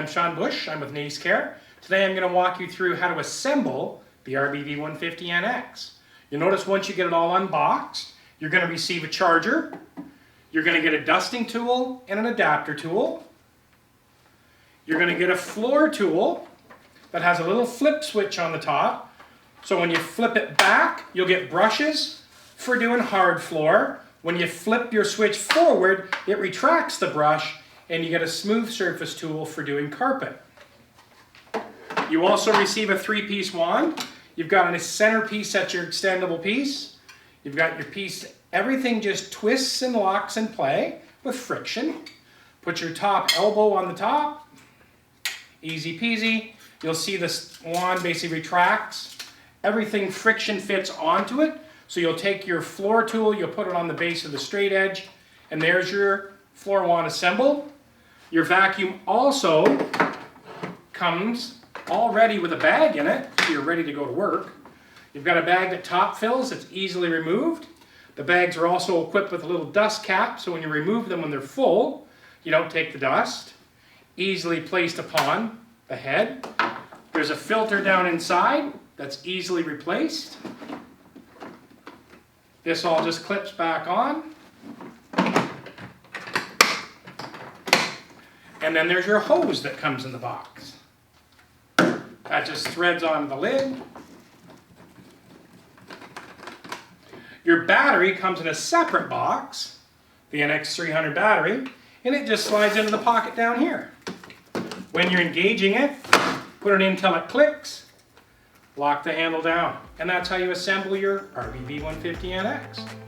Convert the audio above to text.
I'm Sean Bush. I'm with Nace Care. Today I'm going to walk you through how to assemble the RBV150NX. You'll notice once you get it all unboxed, you're going to receive a charger. You're going to get a dusting tool and an adapter tool. You're going to get a floor tool that has a little flip switch on the top. So when you flip it back, you'll get brushes for doing hard floor. When you flip your switch forward, it retracts the brush and you get a smooth surface tool for doing carpet. You also receive a 3-piece wand. You've got a centerpiece that's your extendable piece. You've got your piece, everything just twists and locks in play with friction. Put your top elbow on the top, easy peasy. You'll see this wand basically retracts. Everything friction fits onto it. So you'll take your floor tool, you'll put it on the base of the straight edge, and there's your floor wand assembled. Your vacuum also comes already with a bag in it, so you're ready to go to work. You've got a bag that top fills, it's easily removed. The bags are also equipped with a little dust cap, so when you remove them when they're full, you don't take the dust. Easily placed upon the head. There's a filter down inside that's easily replaced. This all just clips back on. And then there's your hose that comes in the box. That just threads onto the lid. Your battery comes in a separate box, the NX300 battery, and it just slides into the pocket down here. When you're engaging it, put it in until it clicks, lock the handle down, and that's how you assemble your RBV150NX.